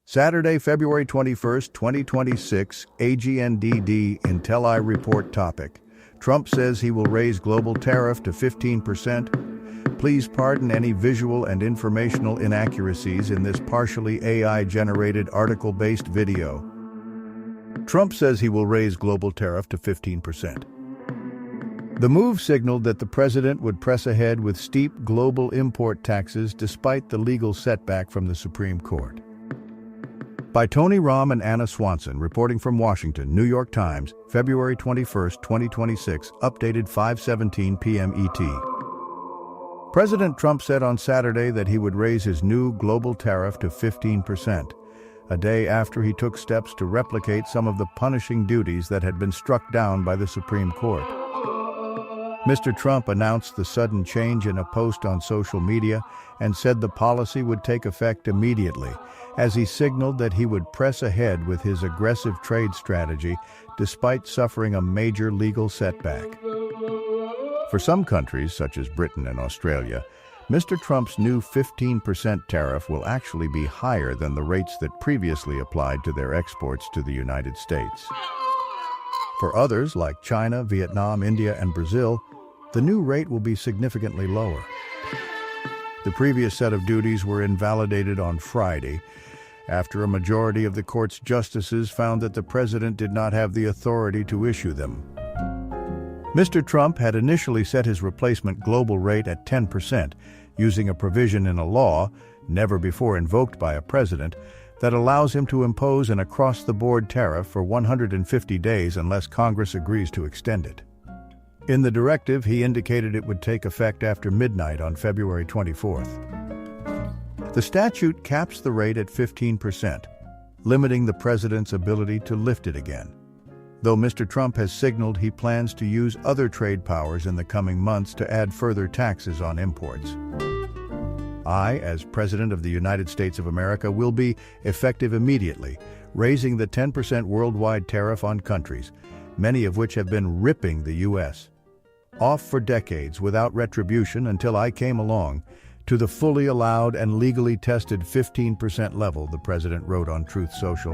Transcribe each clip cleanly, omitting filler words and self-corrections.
Saturday, February 21st, 2026, AGNDD intelliReport topic. Trump says he will raise global tariff to 15%. Please pardon any visual and informational inaccuracies in this partially AI-generated article-based video. Trump says he will raise global tariff to 15%. The move signaled that the president would press ahead with steep global import taxes despite the legal setback from the Supreme Court. By Tony Rahm and Anna Swanson, reporting from Washington, New York Times, February 21, 2026, updated 5:17 p.m. ET. President Trump said on Saturday that he would raise his new global tariff to 15%, a day after he took steps to replicate some of the punishing duties that had been struck down by the Supreme Court. Mr. Trump announced the sudden change in a post on social media and said the policy would take effect immediately, as he signaled that he would press ahead with his aggressive trade strategy despite suffering a major legal setback. For some countries, such as Britain and Australia, Mr. Trump's new 15% tariff will actually be higher than the rates that previously applied to their exports to the United States. For others, like China, Vietnam, India, and Brazil, the new rate will be significantly lower. The previous set of duties were invalidated on Friday, after a majority of the court's justices found that the president did not have the authority to issue them. Mr. Trump had initially set his replacement global rate at 10%, using a provision in a law, never before invoked by a president, that allows him to impose an across-the-board tariff for 150 days unless Congress agrees to extend it. In the directive, he indicated it would take effect after midnight on February 24th. The statute caps the rate at 15%, limiting the president's ability to lift it again, though Mr. Trump has signaled he plans to use other trade powers in the coming months to add further taxes on imports. I, as President of the United States of America, will be effective immediately, raising the 10% worldwide tariff on countries, many of which have been ripping the U.S. off for decades without retribution until I came along, to the fully allowed and legally tested 15% level, the president wrote on Truth Social.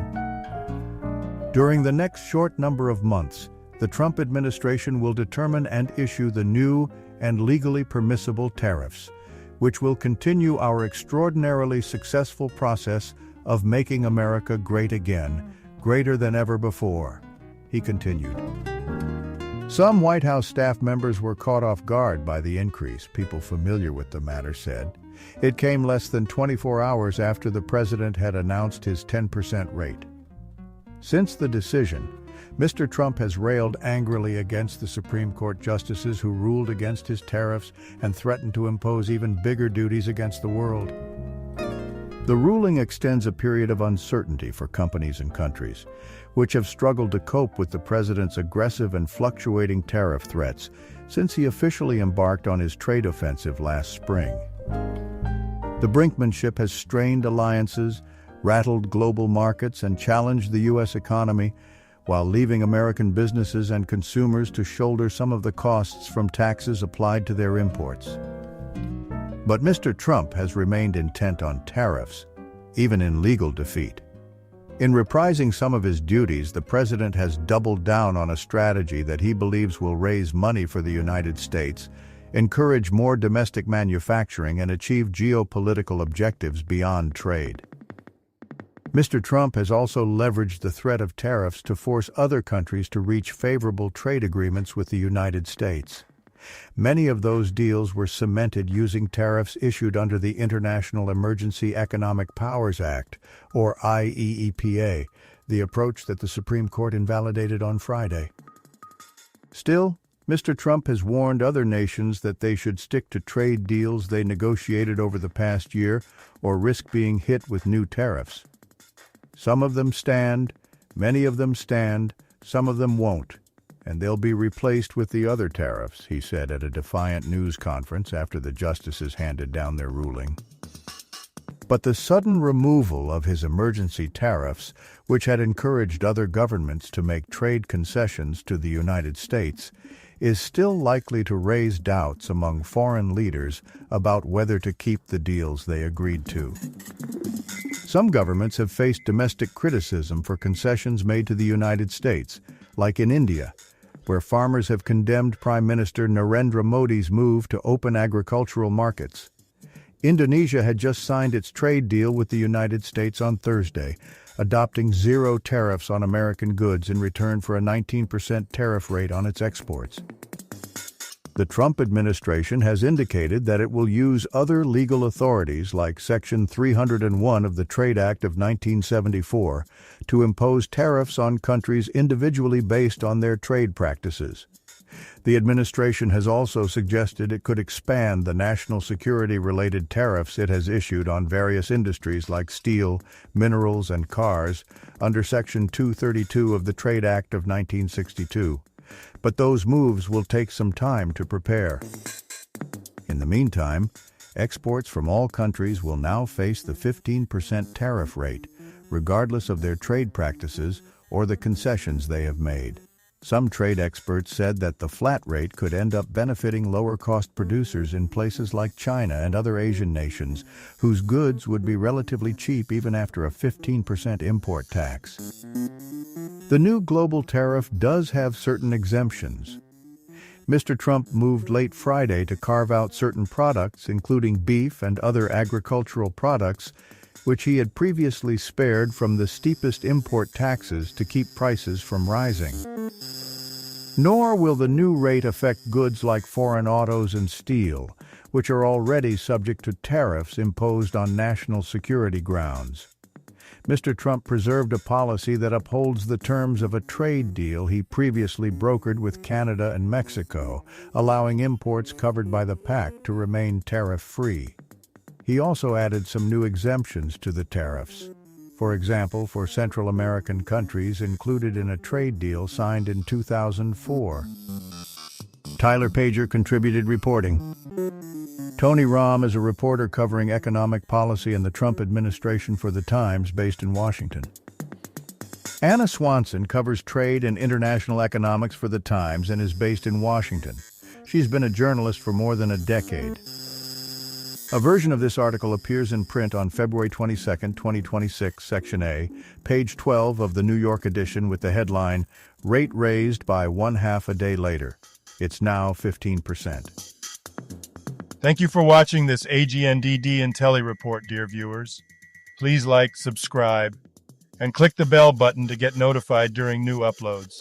During the next short number of months, the Trump administration will determine and issue the new and legally permissible tariffs, which will continue our extraordinarily successful process of making America great again, greater than ever before, he continued. Some White House staff members were caught off guard by the increase, people familiar with the matter said. It came less than 24 hours after the president had announced his 10% rate. Since the decision, Mr. Trump has railed angrily against the Supreme Court justices who ruled against his tariffs and threatened to impose even bigger duties against the world. The ruling extends a period of uncertainty for companies and countries, which have struggled to cope with the president's aggressive and fluctuating tariff threats since he officially embarked on his trade offensive last spring. The brinkmanship has strained alliances, rattled global markets, and challenged the U.S. economy, while leaving American businesses and consumers to shoulder some of the costs from taxes applied to their imports. But Mr. Trump has remained intent on tariffs, even in legal defeat. In reprising some of his duties, the president has doubled down on a strategy that he believes will raise money for the United States, encourage more domestic manufacturing, and achieve geopolitical objectives beyond trade. Mr. Trump has also leveraged the threat of tariffs to force other countries to reach favorable trade agreements with the United States. Many of those deals were cemented using tariffs issued under the International Emergency Economic Powers Act, or IEEPA, the approach that the Supreme Court invalidated on Friday. Still, Mr. Trump has warned other nations that they should stick to trade deals they negotiated over the past year or risk being hit with new tariffs. Some of them stand, many of them stand, some of them won't, and they'll be replaced with the other tariffs, he said at a defiant news conference after the justices handed down their ruling. But the sudden removal of his emergency tariffs, which had encouraged other governments to make trade concessions to the United States, is still likely to raise doubts among foreign leaders about whether to keep the deals they agreed to. Some governments have faced domestic criticism for concessions made to the United States, like in India, where farmers have condemned Prime Minister Narendra Modi's move to open agricultural markets. Indonesia had just signed its trade deal with the United States on Thursday, adopting zero tariffs on American goods in return for a 19% tariff rate on its exports. The Trump administration has indicated that it will use other legal authorities like Section 301 of the Trade Act of 1974 to impose tariffs on countries individually based on their trade practices. The administration has also suggested it could expand the national security-related tariffs it has issued on various industries like steel, minerals, and cars under Section 232 of the Trade Act of 1962. But those moves will take some time to prepare. In the meantime, exports from all countries will now face the 15% tariff rate, regardless of their trade practices or the concessions they have made. Some trade experts said that the flat rate could end up benefiting lower-cost producers in places like China and other Asian nations, whose goods would be relatively cheap even after a 15% import tax. The new global tariff does have certain exemptions. Mr. Trump moved late Friday to carve out certain products, including beef and other agricultural products, which he had previously spared from the steepest import taxes to keep prices from rising. Nor will the new rate affect goods like foreign autos and steel, which are already subject to tariffs imposed on national security grounds. Mr. Trump preserved a policy that upholds the terms of a trade deal he previously brokered with Canada and Mexico, allowing imports covered by the pact to remain tariff-free. He also added some new exemptions to the tariffs. For example, for Central American countries included in a trade deal signed in 2004. Tyler Pager contributed reporting. Tony Rahm is a reporter covering economic policy and the Trump administration for The Times, based in Washington. Anna Swanson covers trade and international economics for The Times and is based in Washington. She's been a journalist for more than a decade. A version of this article appears in print on February 22, 2026, Section A, page 12 of the New York edition with the headline, "Rate Raised by 1/2 a Day Later. It's now 15%. Thank you for watching this AGNDD intelliReport, dear viewers. Please like, subscribe, and click the bell button to get notified during new uploads.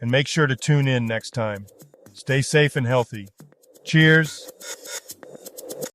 And make sure to tune in next time. Stay safe and healthy. Cheers!